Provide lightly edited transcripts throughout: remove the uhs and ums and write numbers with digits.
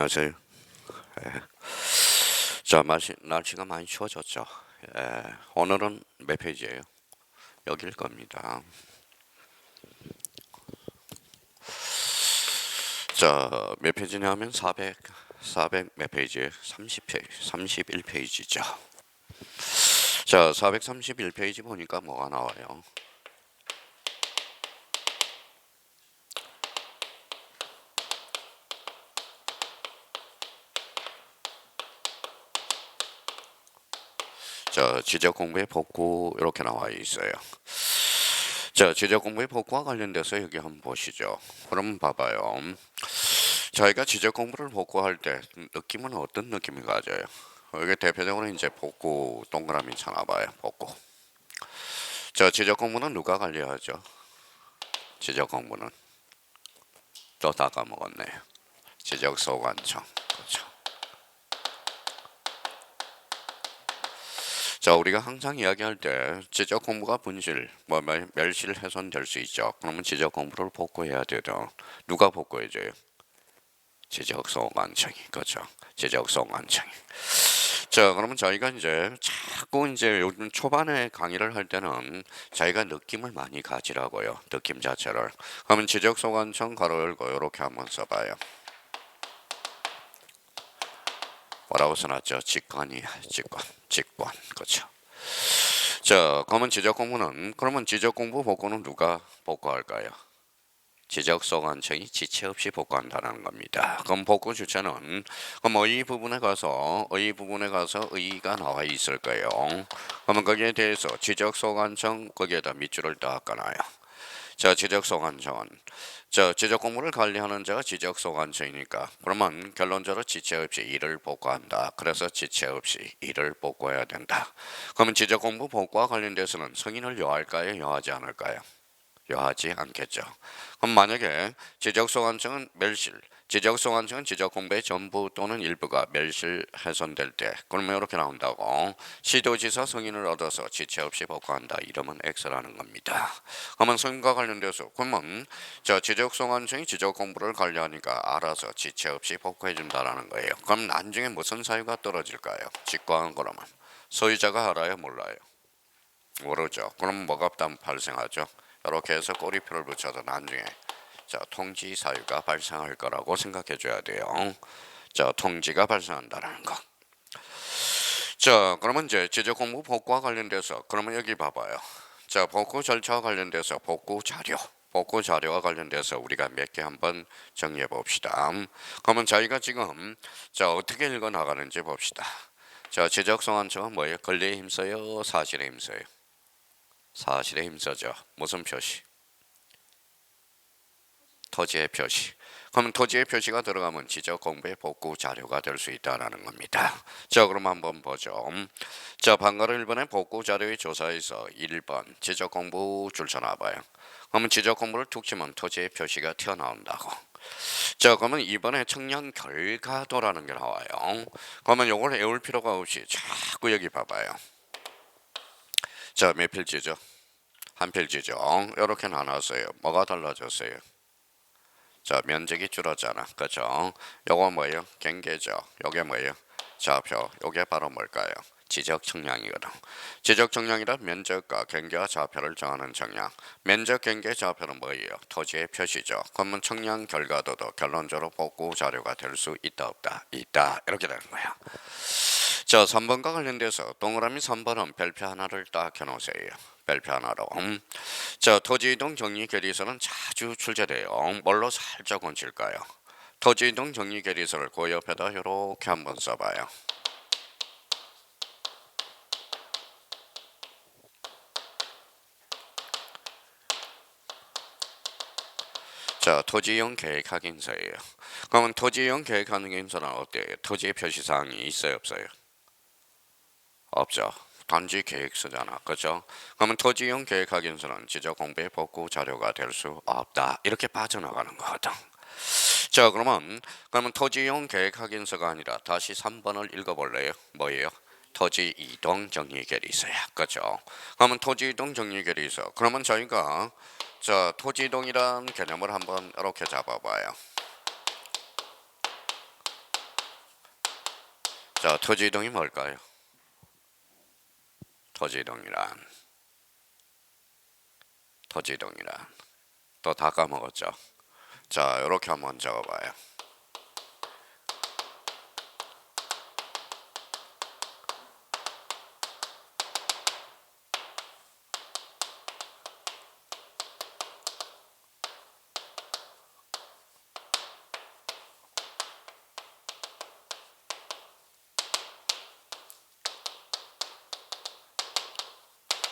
안녕하세요. 예. 날씨가 많이 추워졌죠. 예. 오늘은 몇 페이지예요? 여길 겁니다. 몇 페이지냐면 400 몇 페이지에 30페이지, 31페이지죠. 431페이지 보니까 뭐가 나와요? 지적 공부의 복구 이렇게 나와 있어요. 지적 공부의 복구와 관련돼서 여기 한번 보시죠. 그럼 봐봐요. 저희가 지적 공부를 복구할 때 느낌은 어떤 느낌이 가져요? 이게 대표적으로 이제 복구 동그라미 쳐놔봐요. 복구. 지적 공부는 누가 관리하죠? 지적 공부는 또 다 까먹었네요. 지적소관청. 그렇죠. 우리가 항상 이야기할 때 지적 공부가 분실, 멸실 훼손될 수 있죠. 그러면 지적 공부를 복구해야 되죠. 누가 복구해줘요? 지적소관청이. 그렇죠. 지적소관청이. 그러면 저희가 이제 자꾸 이제 요즘 초반에 강의를 할 때는 저희가 느낌을 많이 가지라고요. 느낌 자체를. 그러면 지적소관청 가로 열고 이렇게 한번 써봐요. 뭐라고 써놨죠? 직관이, 직관. 그렇죠. 그러면 지적 공부는, 그러면 지적 공부 복구는 누가 복구할까요? 지적소관청이 지체 없이 복구한다는 겁니다. 그럼 복구 주체는 그럼 의 부분에 가서 의의가 나와 있을 거예요. 그러면 거기에 대해서 지적소관청 거기에다 밑줄을 딱 까놔요. 지적소관청은 지적 공부를 관리하는 자가 지적소관청이니까 그러면 결론적으로 지체 없이 일을 복구한다. 그래서 지체 없이 일을 복구해야 된다. 그러면 지적 공부 복구와 관련돼서는 승인을 요할까요? 요하지 않을까요? 요하지 않겠죠. 그럼 만약에 지적소관청은 지적 공부의 전부 또는 일부가 멸실 훼손될 때 그러면 이렇게 나온다고 시도지사 승인을 얻어서 지체 없이 복구한다. 이러면 X라는 겁니다. 그러면 승인과 관련돼서 그러면 지적소관청이 지적 공부를 관리하니까 알아서 지체 없이 복구해 준다라는 거예요. 그럼 나중에 무슨 사유가 떨어질까요? 직관한 거라면 소유자가 알아요? 몰라요? 모르죠. 그럼 뭐가 발생하죠? 이렇게 해서 꼬리표를 붙여서 나중에 통지 사유가 발생할 거라고 생각해 줘야 돼요. 통지가 발생한다는 거. 그러면 이제 지적 공부 복구와 관련돼서 그러면 여기 봐봐요. 복구 절차와 관련돼서 복구 자료와 관련돼서 우리가 몇 개 한번 정리해 봅시다. 그러면 저희가 지금 어떻게 읽어 나가는지 봅시다. 지적소관청은 뭐예요? 권리에 힘써요? 사실에 힘써요? 사실에 힘써죠. 무슨 표시? 토지의 표시. 그러면 토지의 표시가 들어가면 지적 공부의 복구 자료가 될 수 있다는 겁니다. 그럼 한번 보죠. 방가로 1번의 복구 자료의 조사에서 1번 지적 공부 줄 쳐놔봐요. 그러면 지적 공부를 툭 치면 토지의 표시가 튀어나온다고. 그러면 2번에 청량 결과도라는 게 나와요. 그러면 이걸 외울 필요가 없이 자꾸 여기 봐봐요. 몇 필지죠? 한 필지죠. 이렇게 나눴어요. 뭐가 달라졌어요? 면적이 줄었잖아. 그죠? 요거 뭐예요? 경계죠. 요게 뭐예요? 좌표. 요게 바로 뭘까요? 지적 청량이거든. 지적 청량이란 면적과 경계와 좌표를 정하는 청량. 면적, 경계, 좌표는 뭐예요? 토지의 표시죠. 그러면 청량 결과도도 결론적으로 복구 자료가 될 수 있다 없다? 있다. 이렇게 되는 거야. 3번과 관련돼서 동그라미 3번은 별표 하나를 딱 해놓으세요. 별표 하나로. 토지이동 정리 결의서는 자주 출제돼요. 뭘로 살짝 얹힐까요? 토지이동 정리 결의서를 그 옆에다 이렇게 한번 써봐요. 토지이용 계획 확인서예요. 그러면 토지이용 계획 확인서는 어때요? 토지의 표시사항이 있어요, 없어요? 없죠. 단지 계획서잖아. 그렇죠? 그러면 토지이용 계획 확인서는 지적 공부의 복구 자료가 될 수 없다. 이렇게 빠져나가는 거거든. 그러면 토지이용 계획 확인서가 아니라 다시 3번을 읽어볼래요? 뭐예요? 토지 이동 정리 결의서야. 그렇죠? 그러면 토지 이동 정리 결의서. 그러면 저희가 토지 이동이란 개념을 한번 이렇게 잡아봐요. 자, 토지 이동이 뭘까요? 토지 이동이란 또 다 까먹었죠. 자, 이렇게 한번 적어봐요.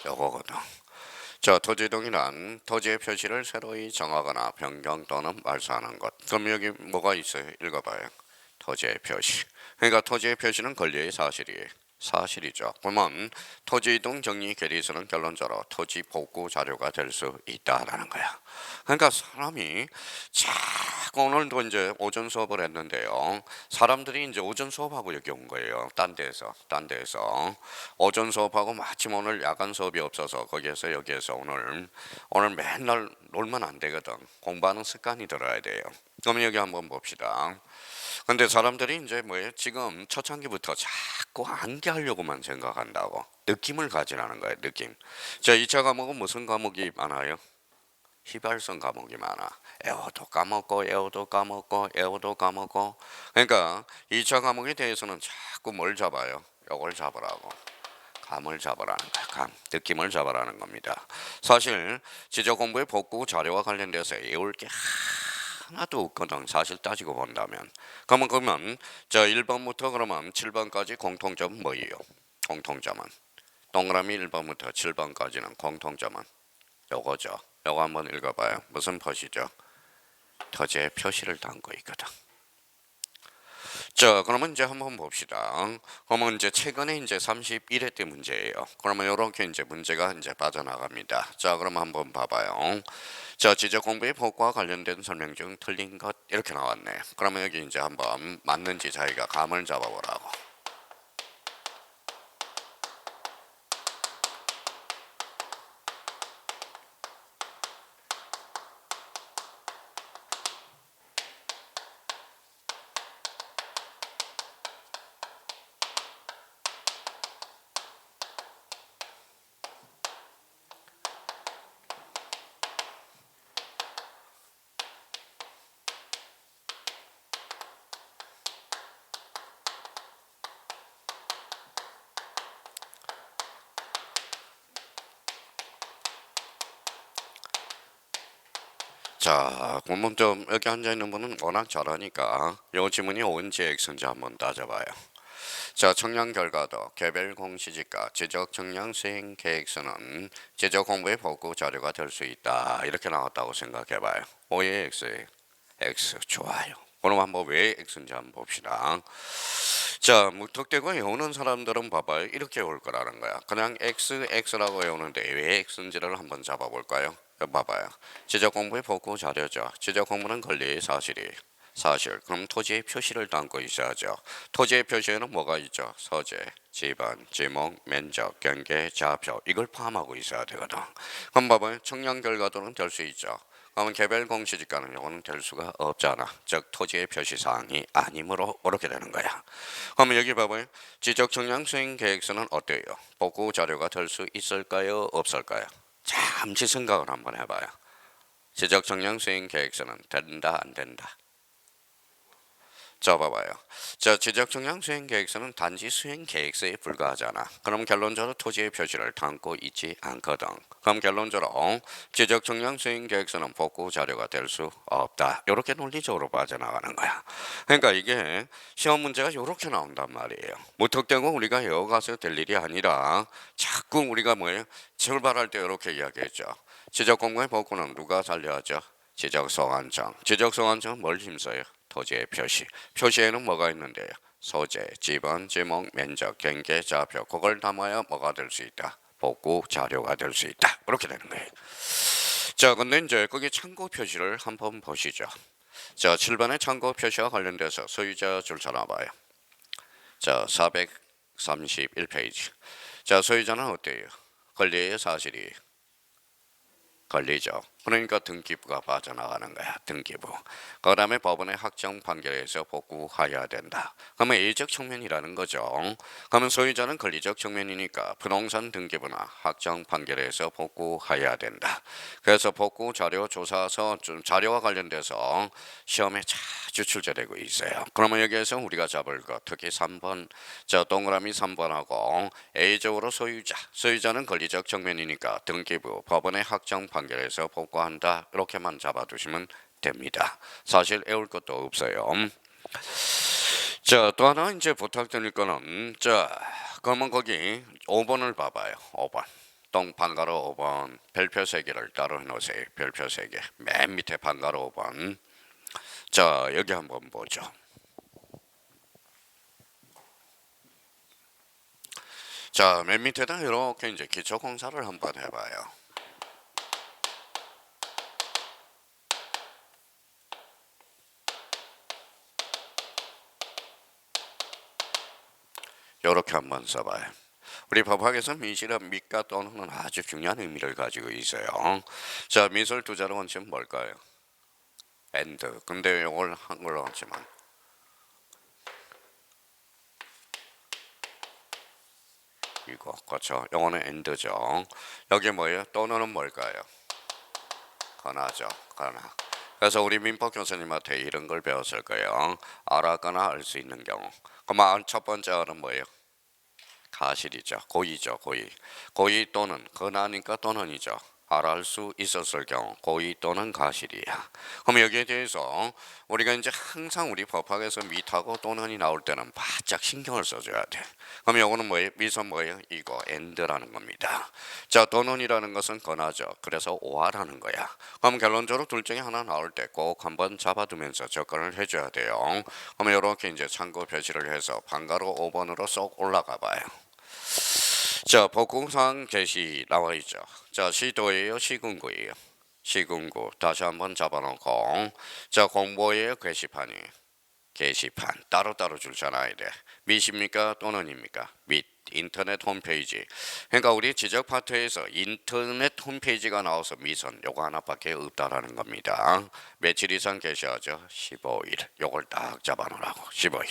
요거거든. 자, 토지 이동이란 토지의 표시를 새로이 정하거나 변경 또는 말소하는 것. 그럼 여기 뭐가 있어요? 읽어봐요. 토지의 표시. 그러니까 토지의 표시는 권리의 사실이죠. 그러면 토지 이동 정리 계리서는 결론적으로 토지 복구 자료가 될 수 있다라는 거야. 그러니까 사람이 자꾸 오늘도 이제 오전 수업을 했는데요. 사람들이 이제 오전 수업하고 여기 온 거예요. 딴 데에서 오전 수업하고 마침 오늘 야간 수업이 없어서 거기에서 여기에서 오늘 맨날 놀면 안 되거든. 공부하는 습관이 들어야 돼요. 그럼 여기 한번 봅시다. 근데 사람들이 이제 뭐예요? 지금 초창기부터 자꾸 암기하려고만 생각한다고. 느낌을 가지라는 거예요, 느낌. 자, 2차 과목은 무슨 과목이 많아요? 휘발성 과목이 많아. 에어도 까먹고, 에어도 까먹고, 에어도 까먹고. 그러니까 2차 과목에 대해서는 자꾸 뭘 잡아요? 요걸 잡으라고. 감을 잡으라는 거야. 감, 느낌을 잡으라는 겁니다. 사실 지적 공부의 복구 자료와 관련돼서 외울 게 하나도 없거든. 사실 따지고 본다면. 그러면 자 1번부터 그러면 7번까지 공통점은 뭐예요? 공통점은 동그라미 1번부터 7번까지는 공통점은 요거죠. 요거 한번 읽어봐요. 무슨 표시죠? 토지의 표시를 담고 있거든. 자, 그러면 이제 한번 봅시다. 그러면 이제 최근에 이제 31회 때 문제예요. 그러면 이렇게 이제 문제가 이제 빠져나갑니다. 자, 그러면 한번 봐봐요. 자, 지적 공부의 복과 관련된 설명 중 틀린 것 이렇게 나왔네. 그러면 여기 이제 한번 맞는지 자기가 감을 잡아보라고. 자, 그러면 좀 여기 앉아 있는 분은 워낙 잘하니까 요 지문이 O인지 X인지 한번 따져봐요. 자, 청량 결과도 개별 공시지가 지적 청량 수행 계획서는 지적 공부의 복구 자료가 될 수 있다. 이렇게 나왔다고 생각해봐요. O의 X에 X 좋아요. 그럼 한번 왜 X인지 한번 봅시다. 자, 무턱대고 외우는 사람들은 봐봐요. 이렇게 외울 거라는 거야. 그냥 X라고 외우는데 왜 X인지를 한번 잡아볼까요? 봐봐요. 지적 공부의 복구 자료죠. 지적 공부는 권리의 사실. 그럼 토지의 표시를 담고 있어야죠. 토지의 표시에는 뭐가 있죠? 서재, 지번, 지목, 면적, 경계, 좌표 이걸 포함하고 있어야 되거든. 그럼 봐봐요. 청량 결과도는 될 수 있죠. 그러면 개별 공시지가는 이거는 될 수가 없잖아. 즉 토지의 표시사항이 아니므로 이렇게 되는 거야. 그러면 여기 봐봐요. 지적 청량 수행 계획서는 어때요? 복구 자료가 될 수 있을까요? 없을까요? 잠시 생각을 한번 해봐요. 지적 청량 수행 계획서는 된다 안 된다? 자, 봐봐요. 자, 지적 청량 수행 계획서는 단지 수행 계획서에 불과하잖아. 그럼 결론적으로 토지의 표시를 담고 있지 않거든. 그럼 결론적으로 지적 청량 수행 계획서는 복구 자료가 될 수 없다. 이렇게 논리적으로 빠져나가는 거야. 그러니까 이게 시험 문제가 이렇게 나온단 말이에요. 무턱대고 우리가 외워가서 될 일이 아니라 자꾸 우리가 뭐예요? 출발할 때 이렇게 이야기했죠. 지적 공부의 복구는 누가 살려야죠? 지적 소관청. 지적 소관청은 뭘 힘써요? 토지의 표시. 표시에는 뭐가 있는데요? 소재, 지번, 지목, 면적, 경계, 좌표. 그걸 담아야 뭐가 될 수 있다? 복구 자료가 될 수 있다. 그렇게 되는 거예요. 자, 근데 이제 거기 참고 표시를 한번 보시죠. 자, 7번의 참고 표시와 관련돼서 소유자 줄 찾아봐요. 자, 431페이지. 자, 소유자는 어때요? 권리의 사실이 권리죠. 그러니까 등기부가 빠져나가는 거야. 등기부. 그 다음에 법원의 확정 판결에서 복구하여야 된다. 그러면 A적 측면이라는 거죠. 그러면 소유자는 권리적 측면이니까 부동산 등기부나 확정 판결에서 복구하여야 된다. 그래서 복구 자료 조사서 자료와 관련돼서 시험에 자주 출제되고 있어요. 그러면 여기에서 우리가 잡을 것 특히 3번 자 동그라미 3번하고 A적으로 소유자는 권리적 측면이니까 등기부 법원의 확정 판결에서 복구한다. 이렇게만 잡아두시면 됩니다. 사실 외울 것도 없어요. 자, 또 하나 이제 부탁드릴 거는 자, 그러면 거기 5번을 봐봐요. 5번. 방가로 5번 별표 3개를 따로 해놓으세요. 별표 3개. 맨 밑에 방가로 5번. 자, 여기 한번 보죠. 자, 맨 밑에다 이렇게 이제 기초 공사를 한번 해봐요. 이렇게 한번 써봐요. 우리 법학에서 미시란 밑과 또는 아주 중요한 의미를 가지고 있어요. 자, 미술 두 자로 원칙은 뭘까요? and. 근데 이걸 한글로 하지만 이거 그렇죠. 영어는 and죠. 여기 뭐예요? 또는 뭘까요? 거나죠. 거나. 그래서 우리 민법 교수님한테 이런 걸 배웠을 거예요. 알았거나 알 수 있는 경우. 그러면 첫 번째 알은 뭐예요? 가실이죠. 고의죠. 고의. 고의 또는 거나니까 또는이죠. 알할 수 있었을 경우 고의 또는 가실이야. 그럼 여기에 대해서 우리가 이제 항상 우리 법학에서 밑하고 또는이 나올 때는 바짝 신경을 써줘야 돼. 그럼 이거는 뭐예요? 미선 뭐예요? 이거 and라는 겁니다. 자, 또는이라는 것은 거나죠. 그래서 오하라는 거야. 그럼 결론적으로 둘 중에 하나 나올 때 꼭 한번 잡아두면서 접근을 해줘야 돼요. 그럼 이렇게 이제 참고 표시를 해서 방가로 5번으로 쏙 올라가 봐요. 자, 복구사항 게시 나와 있죠. 자, 시도예요, 시군구예요. 시군구 다시 한번 잡아놓고 자, 공보예요, 게시판이에요. 게시판 따로따로 줄잖아야 돼. 밑입니까 또는입니까? 밑. 인터넷 홈페이지. 그러니까 우리 지적 파트에서 인터넷 홈페이지가 나와서 미선 요거 하나밖에 없다라는 겁니다. 며칠 이상 게시하죠? 15일. 요걸 딱 잡아놓으라고. 15일.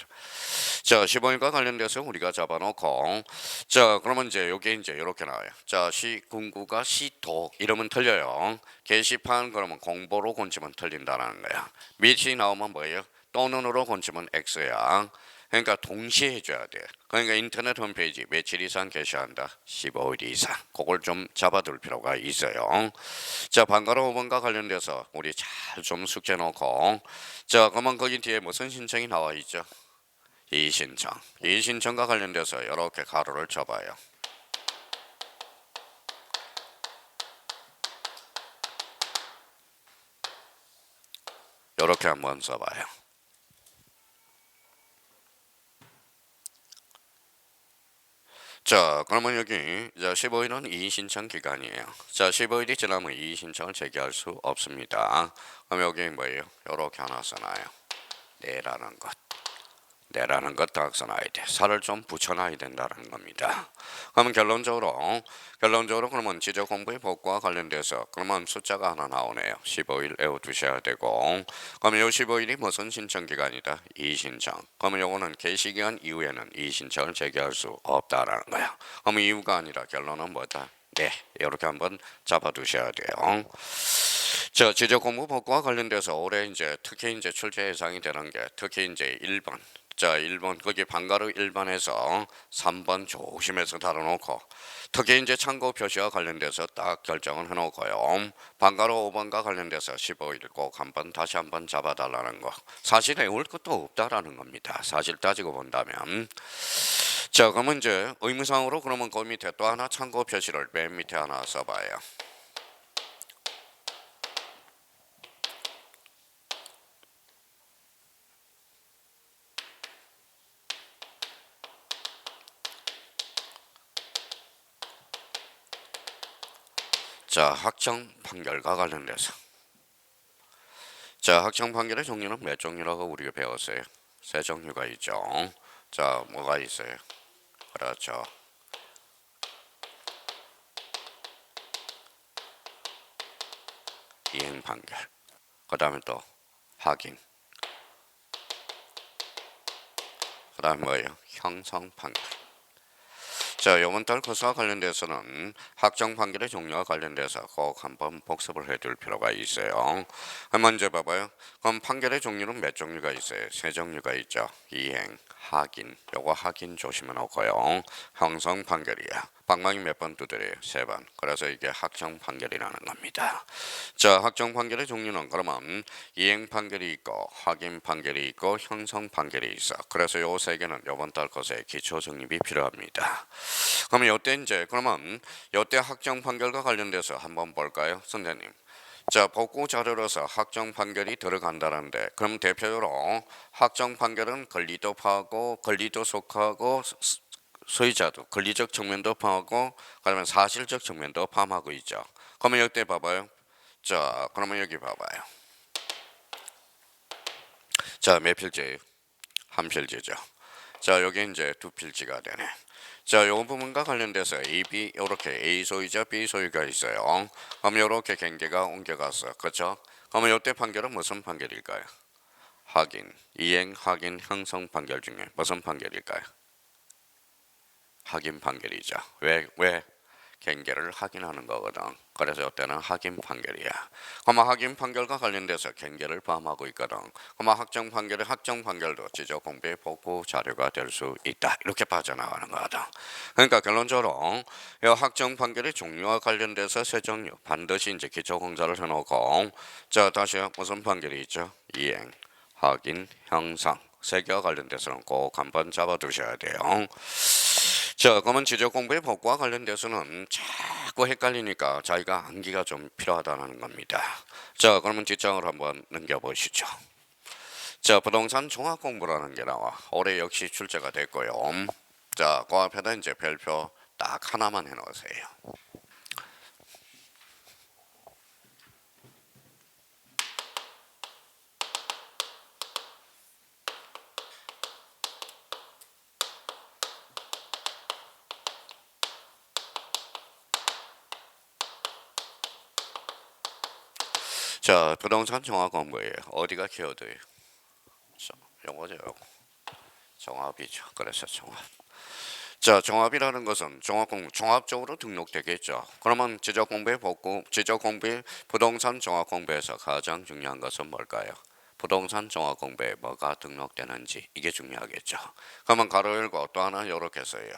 자, 15일과 관련돼서 우리가 잡아놓고 자, 그러면 이제 요게 이제 이렇게 나와요. 자, 시군구가 시도 이러면 틀려요. 게시판 그러면 공보로 곤치면 틀린다라는 거야. 밑이 나오면 뭐예요? 또는으로 곤치면 X야. 그러니까 동시에 해줘야 돼. 그러니까 인터넷 홈페이지 며칠 이상 게시한다. 15일 이상. 그걸 좀 잡아둘 필요가 있어요. 자, 방가로 5번과 관련돼서 우리 잘 좀 숙제 놓고 자, 그러면 거기 뒤에 무슨 신청이 나와 있죠? 이의신청. 이의신청과 관련돼서 이렇게 가로를 쳐봐요. 이렇게 한번 써봐요. 자, 그러면 여기 15일은 이의신청 기간이에요. 자, 15일이 지나면 이의신청을 제기할 수 없습니다. 그럼 여기 뭐예요? 이렇게 하나 써놔요. 네라는 것. 내라는 것 딱 써놔야 돼. 살을 좀 붙여놔야 된다는 겁니다. 그러면 결론적으로 그러면 지적 공부의 복구와 관련돼서 그러면 숫자가 하나 나오네요. 15일 외워두셔야 되고 그러면 이 15일이 무슨 신청 기간이다? 이의신청. 그러면 요거는 게시기간 이후에는 이의신청을 제기할 수 없다라는 거야. 그러면 이유가 아니라 결론은 뭐다? 네, 이렇게 한번 잡아두셔야 돼요. 자, 지적 공부 복구와 관련돼서 올해 이제 특히 이제 출제 예상이 되는 게 특히 이제 1번. 자, 1번 거기 방가루 1번에서 3번 조심해서 다뤄놓고 특히 이제 참고 표시와 관련돼서 딱 결정을 해놓고요. 방가루 5번과 관련돼서 15일 꼭 한번 다시 한번 잡아달라는 거. 사실 외울 것도 없다라는 겁니다. 사실 따지고 본다면. 자, 그러면 이제 의무상으로 그러면 그 밑에 또 하나 참고 표시를 맨 밑에 하나 써봐요. 자, 확정 판결과 관련돼서 자, 확정 판결의 종류는 몇 종류라고 우리가 배웠어요? 세 종류가 있죠. 자, 뭐가 있어요? 그렇죠. 이행 판결. 그 다음에 또 확인. 그 다음에 뭐예요? 형성 판결. 자, 이번 달 거수와 관련돼서는 확정 판결의 종류와 관련돼서 꼭 한번 복습을 해둘 필요가 있어요. 먼저 봐봐요. 그럼 판결의 종류는 몇 종류가 있어요? 세 종류가 있죠. 이행, 확인. 요거 확인 조심해놓고요. 형성 판결이야. 방망이 몇 번 두드려요? 3번. 그래서 이게 확정 판결이라는 겁니다. 자, 확정 판결의 종류는 그러면 이행 판결이 있고 확인 판결이 있고 형성 판결이 있어. 그래서 요 세 개는 이번 달 것에 기초 정립이 필요합니다. 그러면 요때 이제 그러면 요때 확정 판결과 관련돼서 한번 볼까요, 선생님? 자, 복구 자료로서 확정 판결이 들어간다는데 그럼 대표적으로 확정 판결은 권리도 파하고 권리도 속하고 소유자도 권리적 측면도 포함하고 그러면 사실적 측면도 포함하고 있죠. 그러면 여기 봐봐요. 자, 그러면 여기 봐봐요. 자, 몇 필지? 한 필지죠. 자, 여기 이제 두 필지가 되네. 자, 이 부분과 관련돼서 A, B 이렇게 A 소유자, B 소유가 있어요. 그럼 이렇게 경계가 옮겨갔어, 그렇죠? 그러면 이때 판결은 무슨 판결일까요? 확인, 이행, 확인, 형성 판결 중에 무슨 판결일까요? 확인 판결이죠. 왜? 경계를 확인하는 거거든. 그래서 이때는 확인 판결이야. 그럼 확인 판결과 관련돼서 경계를 포함하고 있거든. 그럼 확정 판결도 지적 공부의 복구 자료가 될 수 있다. 이렇게 빠져나가는 거거든. 그러니까 결론적으로 이 확정 판결의 종류와 관련돼서 세 종류 반드시 이제 기초 공사를 해놓고 자 다시 무슨 판결이 있죠? 이행, 확인, 형성 세 개와 관련돼서는 꼭 한번 잡아두셔야 돼요. 자, 그러면 지적 공부의 복구와 관련돼서는 자꾸 헷갈리니까 자기가 암기가 좀 필요하다는 겁니다. 자, 그러면 뒷장을 한번 넘겨보시죠. 자, 부동산 종합 공부라는 게 나와. 올해 역시 출제가 됐고요. 자, 그 앞에다 이제 별표 딱 하나만 해놓으세요. 자, 부동산 종합 공부예요. 어디가 키워드예요? 요거죠, 요거. 종합이죠. 그래서 종합. 자, 종합이라는 것은 종합적으로 등록되겠죠. 그러면 지적 공부의 복구, 지적 공부의 부동산 종합 공부에서 가장 중요한 것은 뭘까요? 부동산 종합 공부에 뭐가 등록되는지 이게 중요하겠죠. 그러면 가로 열고 또 하나 이렇게 써요.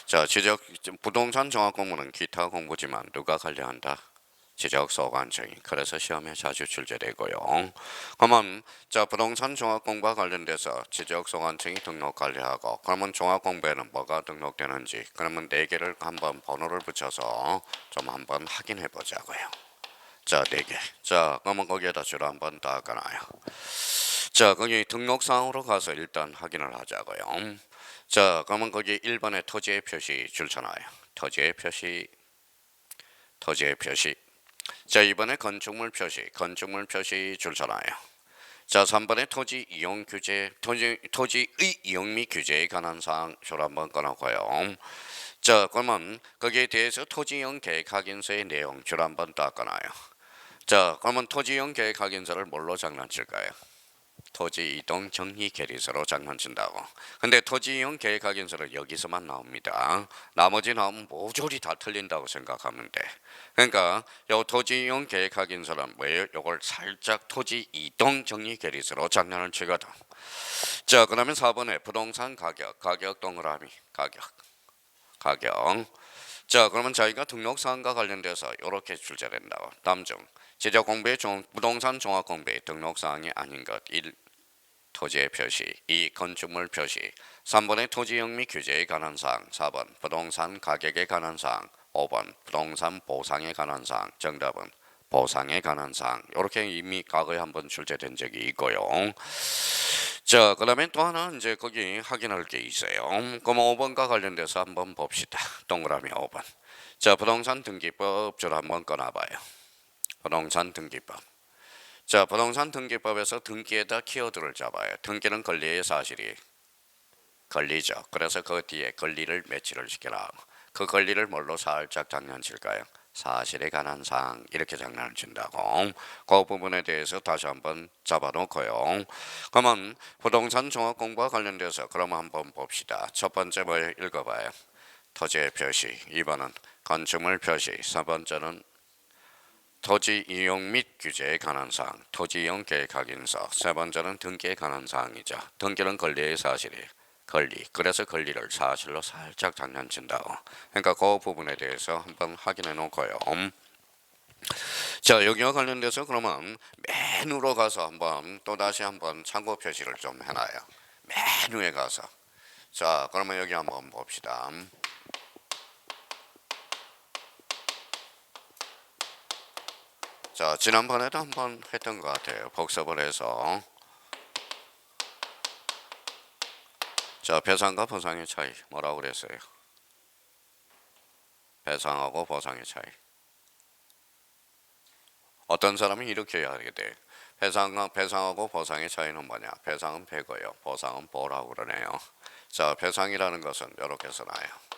자, 부동산 종합 공부는 기타 공부지만 누가 관리한다? 지적소관청이. 그래서 시험에 자주 출제되고요. 그러면 자 부동산 종합공부와 관련돼서 지적소관청이 등록 관리하고 그러면 종합공부에는 뭐가 등록되는지 그러면 4개를 한번 번호를 붙여서 좀 한번 확인해 보자고요. 자 4개. 자 그러면 거기에다 줄 한번 다 깔아요. 자 거기 등록사항으로 가서 일단 확인을 하자고요. 자 그러면 거기 1번에 토지의 표시 줄쳐놔요. 토지의 표시. 자 이번에 건축물 표시 줄쳐놔요. 자 3번에 토지 이용 규제, 토지의 이용 및 규제에 관한 사항 줄 한번 꺼놓고요. 자 그러면 거기에 대해서 토지이용 계획 확인서의 내용 줄 한번 딱 꺼놔요. 자 그러면 토지이용 계획 확인서를 뭘로 장난칠까요? 토지 이동 정리 계리서로 장난친다고. 근데 토지 이용 계획 확인서는 여기서만 나옵니다. 나머지 나오면 모조리 다 틀린다고 생각하면 돼. 그러니까 요 토지 이용 계획 확인서는 뭐예요? 요걸 살짝 토지 이동 정리 계리서로 장난을 치거든. 자, 그러면 4번에 부동산 가격 동그라미 가격. 자, 그러면 저희가 등록 사항과 관련돼서 이렇게 출제된다고. 다음 중 지적 공부의 부동산 종합 공부의 등록 사항이 아닌 것 1. 토지의 표시 2. 건축물 표시 3번의 토지용 및 규제에 관한 사항 4번 부동산 가격에 관한 사항 5번 부동산 보상에 관한 사항 정답은 보상에 관한 사항 이렇게 이미 과거에 한번 출제된 적이 있고요. 자 그다음에 또 하나 이제 거기 확인할 게 있어요. 그럼 5번과 관련돼서 한번 봅시다. 동그라미 5번. 자 부동산 등기법 줄 한번 꺼놔봐요. 부동산 등기법. 자, 부동산 등기법에서 등기에다 키워드를 잡아요. 등기는 권리의 사실이 권리죠. 그래서 그 뒤에 권리를 매치를 시켜라. 그 권리를 뭘로 살짝 장난칠까요? 사실에 관한 사항 이렇게 장난을 친다고. 그 부분에 대해서 다시 한번 잡아놓고요. 그러면 부동산 종합 공부와 관련돼서 그러면 한번 봅시다. 첫 번째 뭘 읽어봐요. 토지의 표시, 2번은 건축물 표시, 3번째는 토지 이용 및 규제에 관한 사항, 토지 이용 계획 확인서, 세 번째는 등기에 관한 사항이죠. 등기는 권리의 사실이에요. 권리. 그래서 권리를 사실로 살짝 장난친다고. 그러니까 그 부분에 대해서 한번 확인해 놓고요. 자, 여기와 관련돼서 그러면 메뉴로 가서 한번 또 다시 한번 참고 표시를 좀 해놔요. 메뉴에 가서. 자, 그러면 여기 한번 봅시다. 자, 지난번에도 한번 했던 것 같아요. 복습을 해서. 자, 배상과 보상의 차이 뭐라고 그랬어요? 배상하고 보상의 차이. 어떤 사람이 이렇게 하게 돼. 배상하고 보상의 차이는 뭐냐? 배상은 배고요. 보상은 보라고 그러네요. 자, 배상이라는 것은 이렇게 써놔요.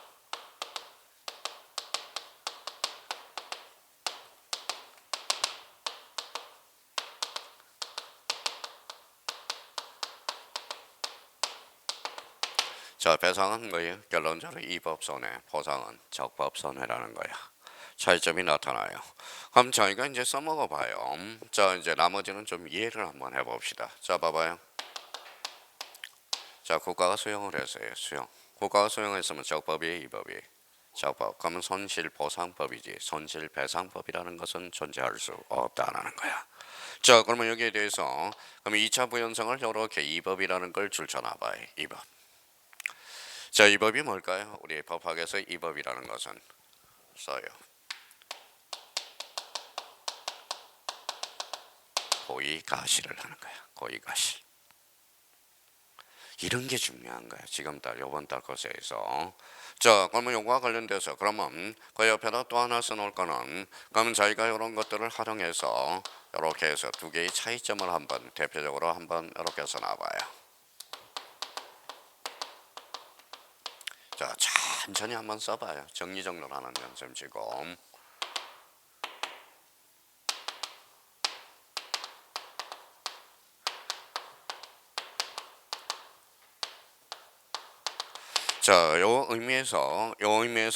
자, 배상은 뭐예요? 결론적으로 이법손해, 보상은 적법손해라는 거야. 차이점이 나타나요. 그럼 저희가 이제 써먹어 봐요. 자, 이제 나머지는 좀 이해를 한번 해봅시다. 자, 봐봐요. 자, 국가가 수용을 했어요. 수용. 국가가 수용했으면 적법이에요, 이법이에요? 적법. 그러면 손실보상법이지. 손실배상법이라는 것은 존재할 수 없다는 거야. 자, 그러면 여기에 대해서 그럼 2차 부연성을 이렇게 이법이라는 걸 줄쳐놔봐요. 이법. 자, 이 법이 뭘까요? 우리 법학에서 이 법이라는 것은 써요. 고의가실을 하는 거야. 고의가실. 이런 게 중요한 거야. 지금 달, 요번 달 것에서. 자, 그러면 요거와 관련돼서 그러면 그 옆에다 또 하나 써놓을 거는 그러면 저희가 이런 것들을 활용해서 이렇게 해서 두 개의 차이점을 한번 대표적으로 한번 이렇게 써놔봐요. 자, 천천히 한번 써봐요. 정리정돈하는 연습이고. 자, 요 의미에서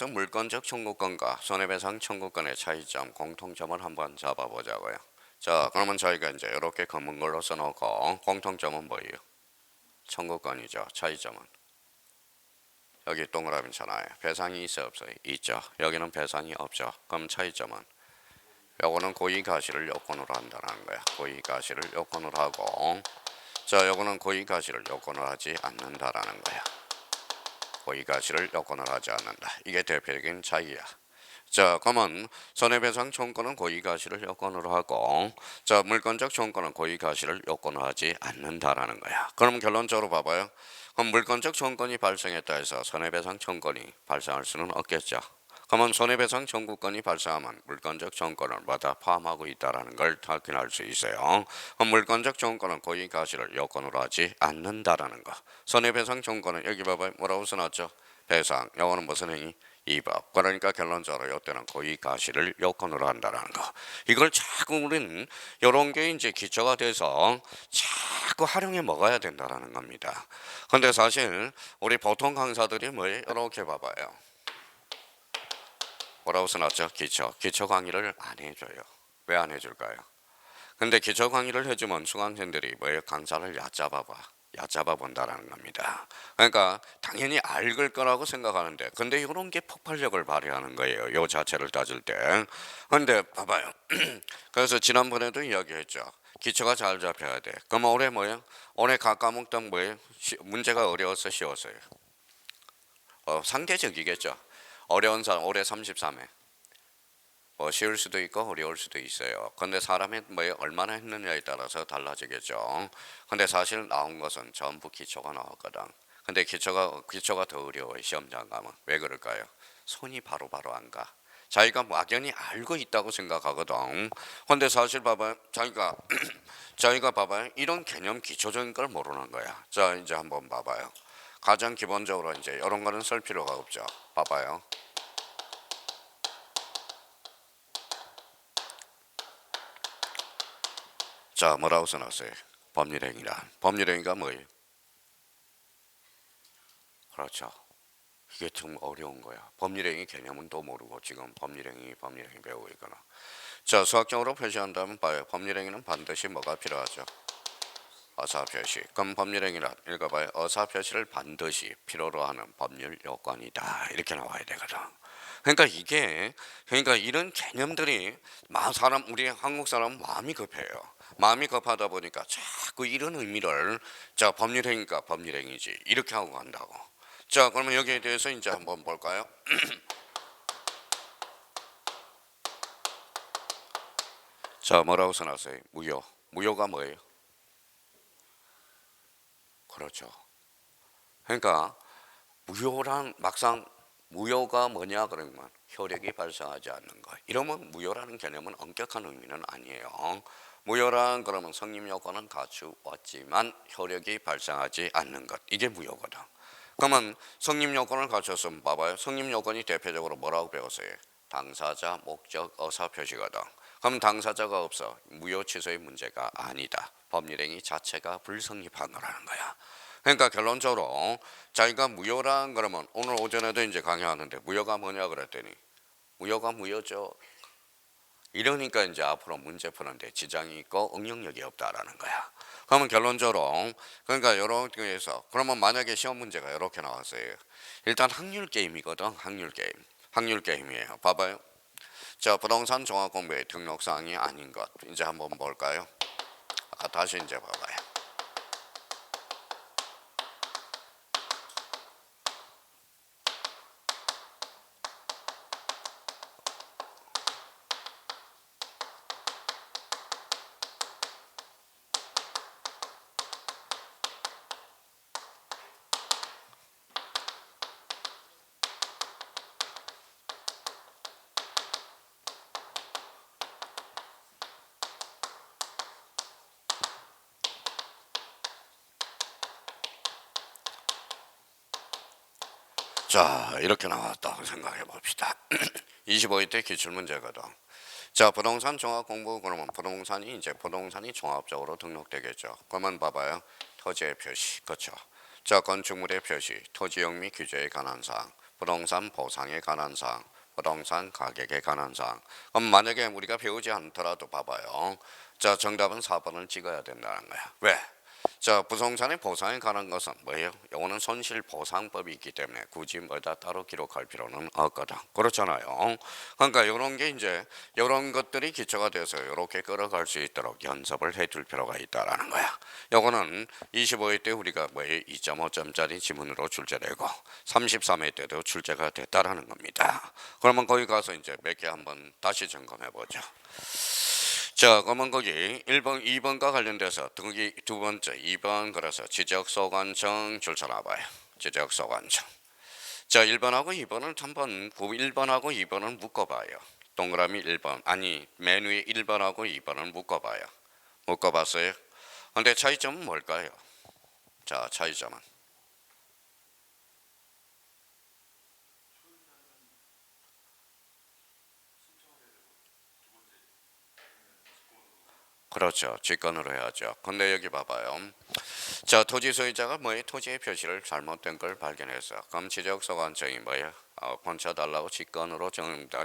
물권적 청구권과 손해배상 청구권의 차이점, 공통점을 한번 잡아보자고요. 자, 그러면 저희가 이제 이렇게 검은 걸로 써놓고 공통점은 뭐예요? 청구권이죠. 차이점은 여기 동그라미 있잖아요. 배상이 있어 없어요? 있죠. 여기는 배상이 없죠. 그럼 차이점은 요거는 고의가실을 요건으로 한다는 거야. 고의가실을 요건으로 하고, 자, 요거는 고의가실을 요건으로 하지 않는다라는 거야. 고의가실을 요건으로 하지 않는다. 이게 대표적인 차이야. 자, 그러면 손해배상 청구권은 고의가실을 요건으로 하고, 자, 물권적 청구권은 고의가실을 요건으로 하지 않는다라는 거야. 그럼 결론적으로 봐봐요. 그럼 물권적 청구권이 발생했다 해서 손해배상 청구권이 발생할 수는 없겠죠. 그러면 손해배상 청구권이 발생하면 물권적 청구권을 뭐다 포함하고 있다라는 걸 확인할 수 있어요. 그럼 물권적 청구권은 고의가실을 요건으로 하지 않는다라는 거. 손해배상 청구권은 여기 봐봐요. 뭐라고 써놨죠? 배상. 요거는 무슨 행위? 이법. 그러니까 결론적으로 이때는 고의가실을 요건으로 한다라는 거. 이걸 자꾸 우리는 이런 게 이제 기초가 돼서 자꾸 활용해 먹어야 된다라는 겁니다. 근데 사실 우리 보통 강사들이 뭐예요? 이렇게 봐봐요. 뭐라고 써놨죠? 기초 강의를 안 해줘요. 왜 안 해줄까요? 근데 기초 강의를 해주면 수강생들이 뭐예요? 강사를 얕잡아 본다라는 겁니다. 그러니까 당연히 알걸 거라고 생각하는데, 근데 이런 게 폭발력을 발휘하는 거예요. 요 자체를 따질 때. 근데 봐봐요. 그래서 지난번에도 이야기했죠. 기초가 잘 잡혀야 돼. 그럼 올해 뭐예요? 올해 각 과목당 뭐예요? 문제가 어려웠어, 쉬웠어요? 상대적이겠죠. 어려운 사람 올해 33회. 쉬울 수도 있고 어려울 수도 있어요. 근데 사람이 뭐 얼마나 했느냐에 따라서 달라지겠죠. 근데 사실 나온 것은 전부 기초가 나왔거든. 근데 기초가 더 어려워요. 시험장 가면. 왜 그럴까요? 손이 바로바로 안 가. 자기가 막연히 알고 있다고 생각하거든. 근데 사실 봐봐요. 자기가 봐봐요. 이런 개념 기초적인 걸 모르는 거야. 자, 이제 한번 봐봐요. 가장 기본적으로 이제 이런 거는 쓸 필요가 없죠. 봐봐요. 자, 뭐라고 써놨어요? 법률행위란. 법률행위가 뭐예요? 그렇죠. 이게 좀 어려운 거야. 법률행위 개념은 또 모르고 지금 법률행위 배우고 있거나. 자, 수학적으로 표시한다면 봐요. 법률행위는 반드시 뭐가 필요하죠? 어사표시. 그럼 법률행위란 읽어봐요. 어사표시를 반드시 필요로 하는 법률 요건이다. 이렇게 나와야 되거든. 그러니까 이런 개념들이 우리 한국 사람 마음이 급해요. 마음이 급하다 보니까 자꾸 이런 의미를 자, 법률행위가 법률행위지 이렇게 하고 간다고. 자, 그러면 여기에 대해서 이제 한번 볼까요? 자, 뭐라고 써놨어요? 무효. 무효가 뭐예요? 그렇죠. 그러니까 무효란 막상 무효가 뭐냐 그러면 효력이 발생하지 않는 것. 이러면 무효라는 개념은 엄격한 의미는 아니에요. 무효란 그러면 성립 요건은 갖추었지만 효력이 발생하지 않는 것. 이게 무효거든. 그러면 성립 요건을 갖췄으면 봐봐요. 성립 요건이 대표적으로 뭐라고 배웠어요? 당사자, 목적, 의사 표시거든. 그럼 당사자가 없어. 무효 취소의 문제가 아니다. 법률행위 자체가 불성립한 거라는 거야. 그러니까 결론적으로 자기가 무효란 그러면 오늘 오전에도 이제 강의하는데 무효가 뭐냐 그랬더니 무효가 무효죠. 이러니까 이제 앞으로 문제 푸는데 지장이 있고 응용력이 없다라는 거야. 그러면 결론적으로 그러니까 이렇게 해서 그러면 만약에 시험 문제가 이렇게 나왔어요. 일단 확률 게임이거든. 확률 게임이에요. 봐봐요. 자, 부동산 종합공부의 등록사항이 아닌 것 이제 한번 볼까요? 다시 이제 봐봐요. 자, 이렇게 나왔다고 생각해 봅시다. 25회 때 기출문제거든. 자, 부동산 종합공부 그러면 부동산이 종합적으로 등록되겠죠. 그러면 봐봐요. 토지의 표시, 그렇죠. 자, 건축물의 표시, 토지용 및 규제에 관한 사항, 부동산 보상에 관한 사항, 부동산 가격에 관한 사항. 그럼 만약에 우리가 배우지 않더라도 봐봐요. 자, 정답은 4번을 찍어야 된다는 거야. 왜? 자, 부동산의 보상에 관한 것은 뭐예요? 이거는 손실보상법이 있기 때문에 굳이 뭐다 따로 기록할 필요는 없거든. 그렇잖아요. 그러니까 이런 게 이제 이런 것들이 기초가 돼서 이렇게 끌어갈 수 있도록 연습을 해둘 필요가 있다라는 거야. 요거는 25회 때 우리가 뭐예요? 2.5점짜리 지문으로 출제되고 33회 때도 출제가 됐다라는 겁니다. 그러면 거기 가서 이제 몇 개 한번 다시 점검해 보죠. 자, 그러면 거기 1번, 2번과 관련돼서 거기 두 번째 2번 그래서 지적소관청 줄 서놔봐요. 지적소관청. 자, 1번하고 2번을 한번 1번하고 2번을 묶어봐요. 동그라미 1번 아니 맨 위에 1번하고 2번을 묶어봐요. 묶어봤어요? 근데 차이점은 뭘까요? 자, 차이점은 그렇죠. 직권으로 해야죠. 근데 여기 봐봐요. 자, 토지 소유자가 뭐예요? 토지의 표시를 잘못된 걸 발견해서 그럼 지적소관청이 뭐예요? 고쳐달라고 직권으로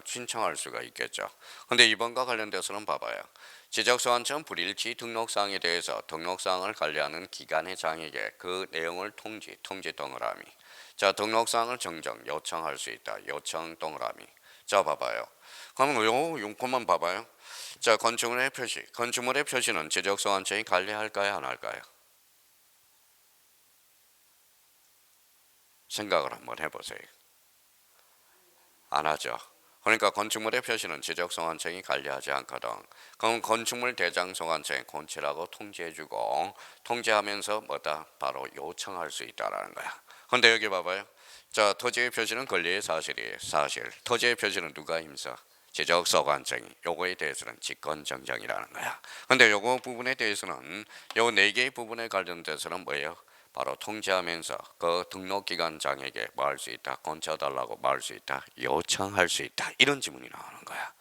신청할 수가 있겠죠. 근데 이번과 관련돼서는 봐봐요. 지적소관청 불일치 등록사항에 대해서 등록사항을 관리하는 기관의 장에게 그 내용을 통지 동그라미. 자, 등록사항을 정정 요청할 수 있다. 요청 동그라미. 자, 봐봐요. 그럼 요 용건만 봐봐요. 자, 건축물의 표시는 지적소관청이 관리할까요, 안 할까요? 생각을 한번 해보세요. 안 하죠. 그러니까 건축물의 표시는 지적소관청이 관리하지 않거든. 그럼 건축물 대장소관청에 건치라고 통지해주고 통지하면서 뭐다 바로 요청할 수 있다라는 거야. 근데 여기 봐봐요. 자, 토지의 표시는 권리의 사실이에요. 사실. 토지의 표시는 누가 임서? 지적소관청이. 요거에 대해서는 직권정정이라는 거야. 근데 요거 부분에 대해서는 요 네 개의 부분에 관련돼서는 뭐예요? 바로 통지하면서 그 등록기관장에게 뭐 할 수 있다? 건쳐달라고 뭐 할 수 있다? 요청할 수 있다. 이런 지문이 나오는 거야.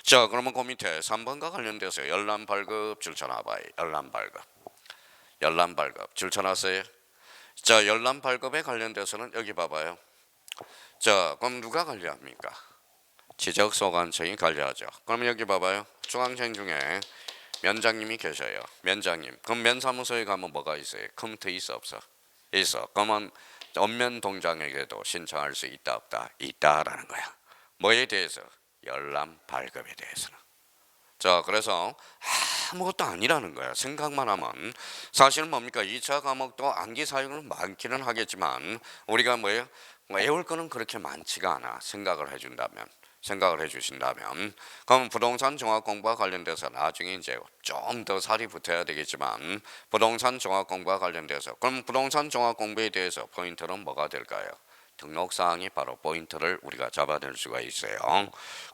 자, 그러면 그 밑에 3번과 관련돼서 열람 발급 줄쳐놔봐요. 열람 발급. 열람 발급 줄쳐놨어요. 자, 열람 발급에 관련돼서는 여기 봐봐요. 자, 그럼 누가 관리합니까? 지적소관청이 관리하죠. 그럼 여기 봐봐요. 중앙청 중에 면장님이 계셔요. 면장님. 그럼 면사무소에 가면 뭐가 있어요? 컴퓨터 있어 없어? 있어. 그러면 전면 동장에게도 신청할 수 있다 없다? 있다라는 거야. 뭐에 대해서? 열람 발급에 대해서는. 자, 그래서 아무것도 아니라는 거야. 생각만 하면. 사실은 뭡니까? 2차 과목도 암기 사용은 많기는 하겠지만 우리가 뭐예요? 외울 거는 그렇게 많지가 않아. 생각을 해주신다면. 그럼 부동산 종합 공부와 관련돼서 나중에 이제 좀 더 살이 붙어야 되겠지만 부동산 종합 공부와 관련돼서 그럼 부동산 종합 공부에 대해서 포인트는 뭐가 될까요? 등록사항이 바로 포인트를 우리가 잡아낼 수가 있어요.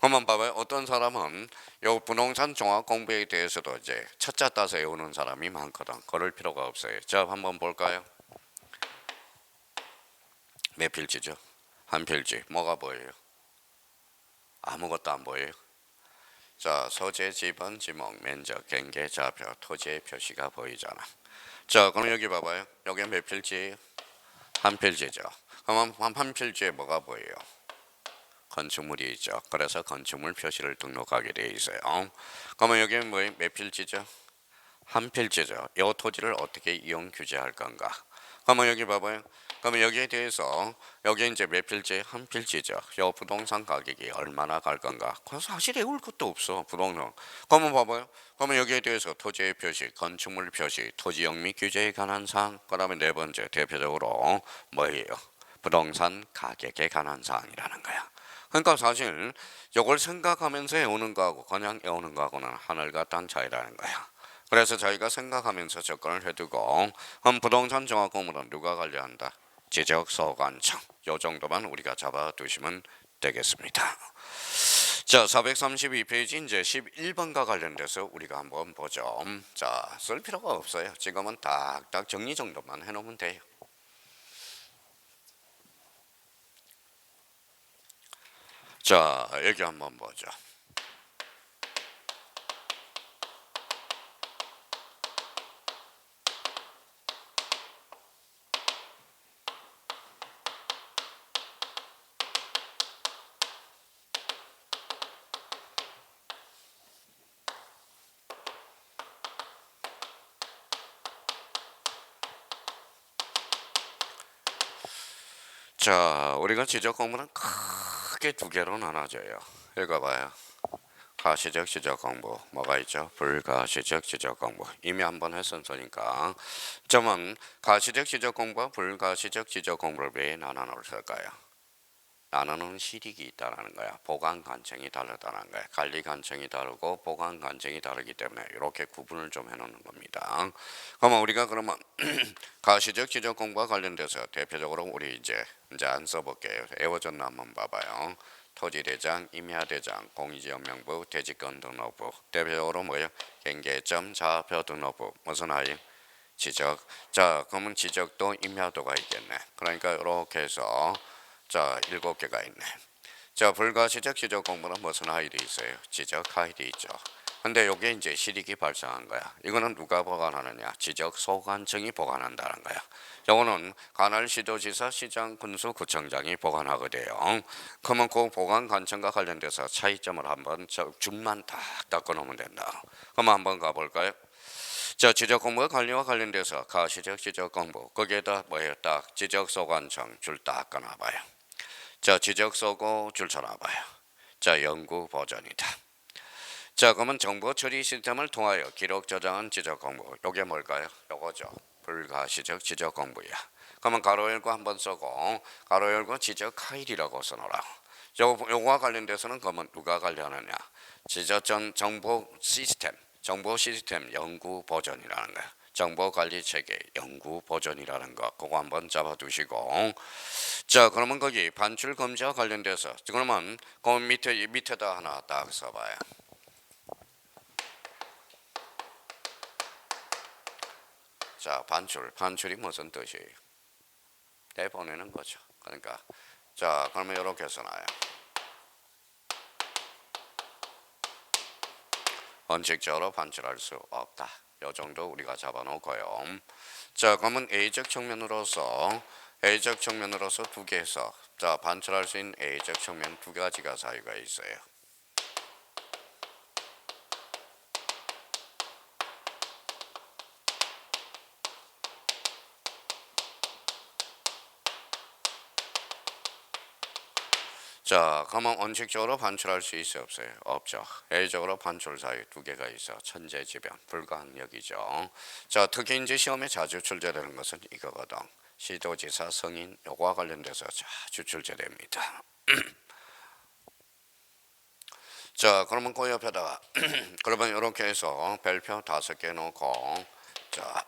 한번 봐봐요. 어떤 사람은 요 부동산 종합 공부에 대해서도 이제 첫자 따서 외우는 사람이 많거든. 그럴 필요가 없어요. 자, 한번 볼까요? 몇 필지죠? 한 필지. 뭐가 보여요? 아무것도 안 보여요. 자, 소재, 지번, 지목, 면적, 경계, 좌표, 토지의 표시가 보이잖아. 자, 그럼 여기 봐봐요. 여기 몇 필지? 한 필지죠. 그럼 한 필지에 뭐가 보여요? 건축물이 있죠. 그래서 건축물 표시를 등록하게 되어 있어요. 그러면 여기 몇 필지죠? 한 필지죠. 이 토지를 어떻게 이용 규제할 건가? 그러면 여기 봐봐요. 그러면 여기에 대해서 여기 이제 몇 필지? 한 필지죠. 이 부동산 가격이 얼마나 갈 건가? 그래서 사실 외울 것도 없어. 부동산. 그러면 봐봐요. 그러면 여기에 대해서 토지의 표시, 건축물 표시, 토지역 및 규제에 관한 사항. 그다음에 네 번째 대표적으로 뭐예요? 부동산 가격에 관한 사항이라는 거야. 그러니까 사실 이걸 생각하면서 외우는 거하고 그냥 외우는 거하고는 하늘과 땅 차이라는 거야. 그래서 저희가 생각하면서 접근을 해두고 그럼 부동산 종합 공부는 누가 관리한다? 지적소관청. 요 정도만 우리가 잡아두시면 되겠습니다. 자, 432페이지 이제 11번과 관련돼서 우리가 한번 보죠. 자, 쓸 필요가 없어요. 지금은 딱딱 정리 정도만 해놓으면 돼요. 자, 여기 한번 보죠. 자, 우리가 지적 공부는 크게 두 개로 나눠져요. 읽어봐요. 가시적 지적 공부 뭐가 있죠? 불가시적 지적 공부 이미 한번 했었으니까 점은 가시적 지적 공부와 불가시적 지적 공부를 왜 나눠놓을까요? 나누는 실익이 있다는 거야. 보관 관청이 다르다는 거야. 관리 관청이 다르고 보관 관청이 다르기 때문에 이렇게 구분을 좀 해놓는 겁니다. 그러면 우리가 그러면 가시적 지적 공부와 관련돼서 대표적으로 우리 이제 안 써볼게요. 애워졌나 한번 봐봐요. 토지대장, 임야대장, 공유지역명부, 대지권 등록부. 대표적으로 뭐예요? 경계점, 좌표 등록부. 무슨 아이? 지적. 자, 그러면 지적도 임야도가 있겠네. 그러니까 이렇게 해서 자, 7개가 있네. 자, 불가시적 지적 공부는 무슨 하이도 있어요? 지적 하이도 있죠. 근데 요게 이제 실익이 발생한 거야. 이거는 누가 보관하느냐? 지적 소관청이 보관한다는 거야. 요거는 관할 시도지사, 시장, 군수, 구청장이 보관하거든요. 그러면 그 보관 관청과 관련돼서 차이점을 한번 줄만 딱 끊으면 된다. 그럼 한번 가볼까요? 자, 지적 공부 관리와 관련돼서 가시적 지적 공부 거기에다 뭐예요? 딱 지적 소관청 줄 딱 끊어봐요. 자, 지적 쏘고 줄 쳐놔봐요. 자, 연구 버전이다. 자, 그러면 정보 처리 시스템을 통하여 기록 저장한 지적 공부. 요게 뭘까요? 요거죠. 불가시적 지적 공부야. 그러면 가로 열고 한번 써고 가로 열고 지적 파일이라고 써놓으라. 요거와 관련돼서는 그러면 누가 관리하느냐? 지적 정보 시스템 연구 버전이라는 거야. 정보관리체계 연구 버전이라는 거 그거 한번 잡아두시고 자 그러면 거기 반출 검지와 관련돼서 그러면 그 밑에다 하나 딱 써봐요. 자, 반출이 무슨 뜻이에요? 내보내는 거죠. 그러니까 자, 그러면 이렇게 써놔요. 원칙적으로 반출할 수 없다. 요 정도 우리가 잡아놓고요. 자, 그러면 A적 측면으로서 두 개에서 자, 반출할 수 있는 A적 측면 두 가지가 사유가 있어요. 자, 그러면 원칙적으로 반출할 수 있어요, 없어요? 없죠. A적으로 반출 사유 두 개가 있어. 천재지변, 불가항력이죠. 자, 특히 이제 시험에 자주 출제되는 것은 이거거든. 시도지사, 성인 요거와 관련돼서 자주 출제됩니다. 자, 그러면 그 옆에다가 그러면 이렇게 해서 별표 5개 놓고 자,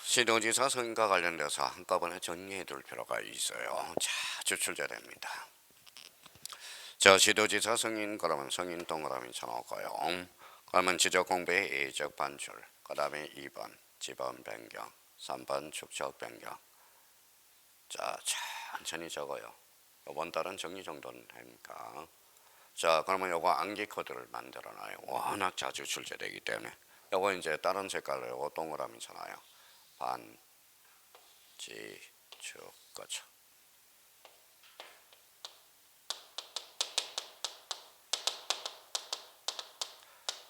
시도지사 성인과 관련돼서 한꺼번에 정리해 둘 필요가 있어요. 자주 출제됩니다. 자, 시도지사 성인 그러면 성인 동그라미 쳐놓고요. 그러면 지적 공부의 A적 반출, 그 다음에 2번 지번 변경, 3번 축적 변경. 자, 천천히 적어요. 이번 달은 정리 정도는 됩니까? 자, 그러면 요거 암기 코드를 만들어놔요. 워낙 자주 출제되기 때문에. 요거 이제 다른 색깔로 요거 동그라미 쳐놔요. 반, 지, 축, 거쳐.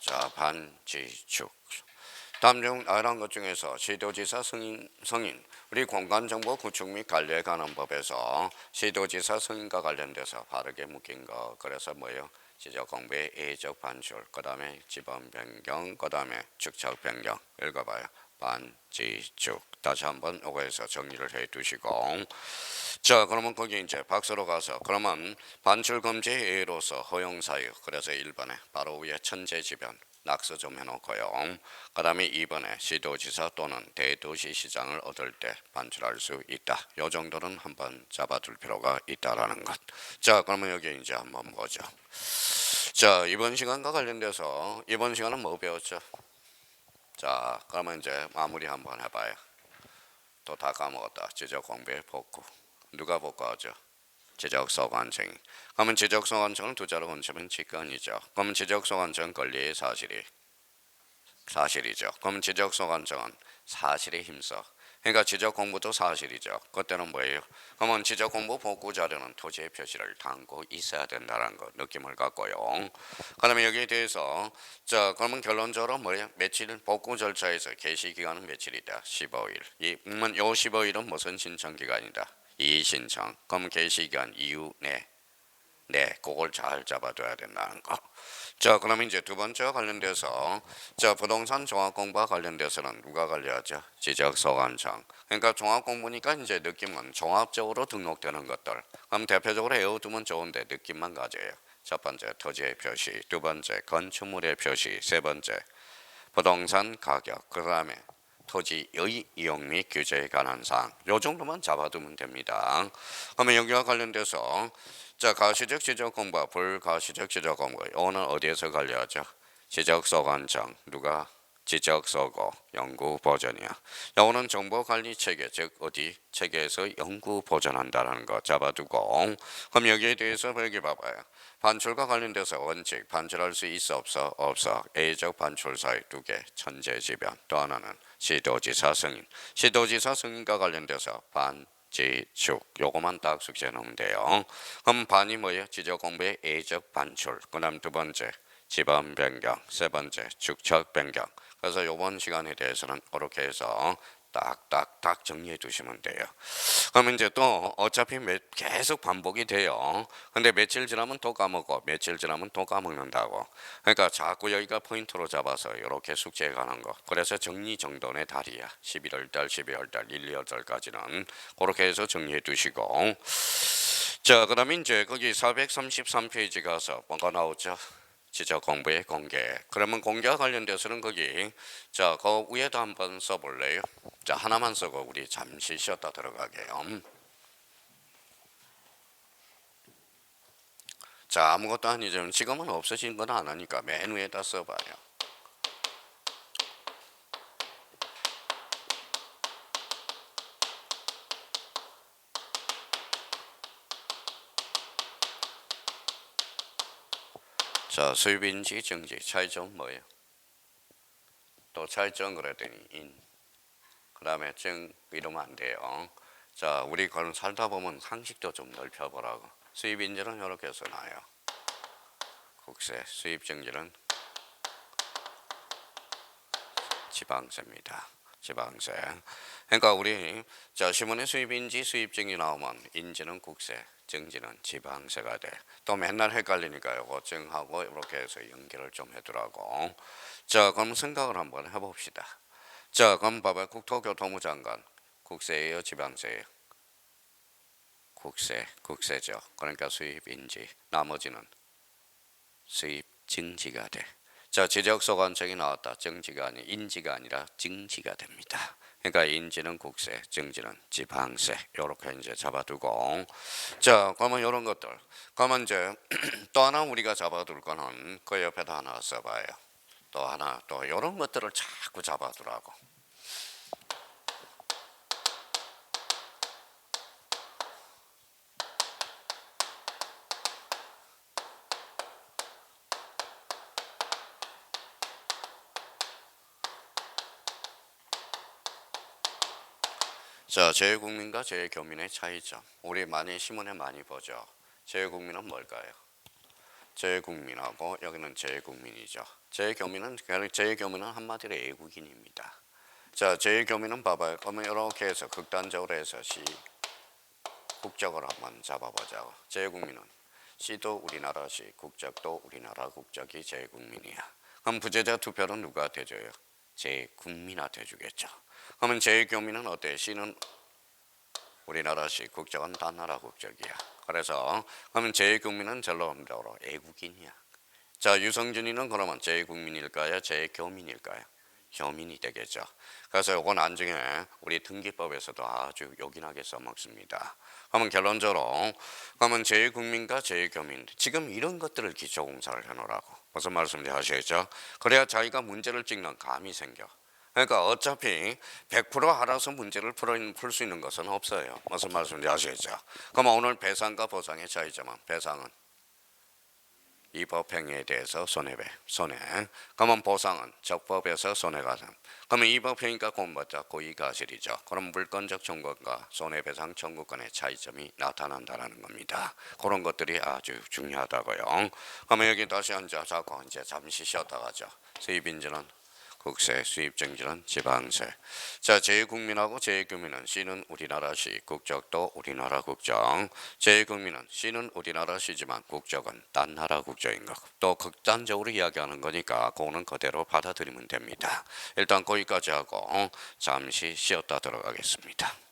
자, 반, 지, 축. 다음 중 아래한 것 중에서 시도지사 성인 우리 공간정보 구축 및 관리에 관한 법에서 시도지사 성인과 관련돼서 바르게 묶인 거 그래서 뭐예요? 지적 공부의 A적 반출, 그 다음에 지번 변경, 그 다음에 축적 변경. 읽어봐요. 반, 지, 축. 다시 한번 요거에서 정리를 해 두시고. 자, 그러면 거기 이제 박스로 가서 그러면 반출 금지 A로서 허용 사유. 그래서 1번에 바로 위에 천재지변. 낙서 좀 해놓고요. 그 다음에 2번에 시도지사 또는 대도시시장을 얻을 때 반출할 수 있다. 요 정도는 한번 잡아둘 필요가 있다라는 것. 자, 그러면 여기 이제 한번 보죠. 자, 이번 시간과 관련돼서 이번 시간은 뭐 배웠죠? 자, 그러면 이제 마무리 한번 해봐요. 또 다 까먹었다. 지적 공부의 복구. 누가 복구하죠? 지적소관청. 그러면 지적소관청을 두 자로 혼치면 직권이죠. 그러면 지적소관청 권리의 사실이죠. 그럼 지적소관청은 사실에 힘써. 그러니까 지적공부도 사실이죠. 그때는 뭐예요? 그러면 지적공부 복구 자료는 토지의 표시를 담고 있어야 된다는 거 느낌을 갖고요. 그다음에 여기에 대해서 자 그러면 결론적으로 뭐예요? 며칠 복구 절차에서 개시 기간은 며칠이다? 15일. 요 15일은 무슨 신청 기간이다? 이의신청. 그럼 개시기간 이후 네, 그걸 잘 잡아둬야 된다는 거. 자, 그러면 이제 두 번째와 관련돼서 자 부동산 종합공부와 관련돼서는 누가 관리하죠? 지적소관청. 그러니까 종합공부니까 이제 느낌은 종합적으로 등록되는 것들. 그럼 대표적으로 외워두면 좋은데 느낌만 가져요. 첫 번째 토지의 표시, 두 번째 건축물의 표시, 세 번째 부동산 가격, 그 다음에 토지의 이용 및 규제에 관한 사항. 요 정도만 잡아두면 됩니다. 그러면 여기와 관련돼서 자 가시적 지적공부와 불가시적 지적공부 이거는 어디에서 관리하죠? 지적소관청. 누가? 지적서고 연구보전이야. 이거는 정보관리체계 즉 어디 체계에서 연구보전한다는 거 잡아두고 그럼 여기에 대해서 여기 봐봐요. 반출과 관련돼서 원칙 반출할 수 있어 없어? 없어. A적 반출 사유 두 개 천재지변. 또 하나는 시도지사 승인. 시도지사 승인과 관련돼서 반 지축 요거만 딱 숙지해 놓으면 돼요. 그럼 반이 뭐예요? 지적공부의 A적 반출. 그 다음 두 번째 지번 변경, 세 번째 축적 변경. 그래서 이번 시간에 대해서는 그렇게 해서 딱딱딱 정리해 두시면 돼요. 그러면 이제 또 어차피 계속 반복이 돼요. 근데 며칠 지나면 또 까먹고 며칠 지나면 또 까먹는다고. 그러니까 자꾸 여기가 포인트로 잡아서 이렇게 숙제해 가는 거. 그래서 정리정돈의 달이야. 11월 달, 12월 달, 1, 2월 달까지는 그렇게 해서 정리해 두시고. 자, 그다음에 이제 거기 433페이지 가서 뭐가 나오죠? 지적 공부의 공개. 그러면 공개와 관련돼서는 거기 그 위에도 한번 써볼래요? 자, 하나만 쓰고 우리 잠시 쉬었다 들어가게요. 자, 아무것도 아니죠. 지금은 없어진 건 안 하니까 맨 위에다 써봐요. 자, 수입인지 정지 차이점 뭐예요? 또 차이점 그랬더니 인. 그 다음에 증 이러면 안 돼요. 자, 우리 그런 살다 보면 상식도 좀 넓혀보라고. 수입인지는 이렇게 써놔요. 국세, 수입증지는 지방세입니다. 지방세. 그러니까 우리 시문에 수입인지 수입증이 나오면 인지는 국세, 증지는 지방세가 돼. 또 맨날 헷갈리니까 요거 증하고 이렇게 해서 연결을 좀 해두라고. 자, 그럼 생각을 한번 해봅시다. 자, 그럼 봐봐요. 국토교통부 장관 국세예요, 지방세예요? 국세죠. 그러니까 수입인지. 나머지는 수입 증지가 돼. 자, 지적소관청이 나왔다. 정지가 아니 인지가 아니라 증지가 됩니다. 그러니까 인지는 국세, 증지는 지방세. 이렇게 이제 잡아두고. 자, 그러면 이런 것들. 그러면 이제 또 하나 우리가 잡아둘 거는 그 옆에다 하나 써봐요. 또 하나 또 이런 것들을 자꾸 잡아두라고. 자, 제외국민과 제외교민의 차이점. 우리 많이 신문에 많이 보죠. 제외국민은 뭘까요? 제외국민하고 여기는 제외국민이죠. 제외교민은 한마디로 애국인입니다. 자, 제외교민은 봐봐요. 그러면 이렇게 해서 극단적으로 해서 시 국적을 한번 잡아보자고. 제외국민은 시도 우리나라 시, 국적도 우리나라 국적이 제외국민이야. 그럼 부재자 투표는 누가 대줘요? 제국민한테 주겠죠. 그러면 제외교민은 어때? 시는 우리나라 시, 국적은 딴 나라 국적이야. 그래서 그러면 제외국민은 전로음적으로 애국인이야. 자, 유성준이는 그러면 제외국민일까요? 제외교민일까요? 교민이 되겠죠. 그래서 요건 나중에 우리 등기법에서도 아주 요긴하게 써먹습니다. 그러면 결론적으로 그러면 제외국민과 제외교민 지금 이런 것들을 기초공사를 해놓으라고. 무슨 말씀인지 아시겠죠? 그래야 자기가 문제를 찍는 감이 생겨. 그러니까 어차피 100% 알아서 문제를 풀 수 있는 것은 없어요. 무슨 말씀인지 아시겠죠? 그럼 오늘 배상과 보상의 차이점은 배상은 이 법행위에 대해서 손해. 그러면 보상은 적법에서 손해가 됨. 그러면 이 법행위가 고의가실이죠. 그럼 물권적 청구권과 손해배상 청구권의 차이점이 나타난다는 겁니다. 그런 것들이 아주 중요하다고요. 그러면 여기 다시 앉아서 이제 잠시 쉬었다 가죠. 수입인지는 국세, 수입증지는 지방세. 자, 제외국민하고 제외교민은 시는 우리나라 시, 국적도 우리나라 국적. 제외국민은 시는 우리나라 시지만 국적은 딴 나라 국적인 것. 또 극단적으로 이야기하는 거니까 그거는 그대로 받아들이면 됩니다. 일단 거기까지 하고 잠시 쉬었다 들어가겠습니다.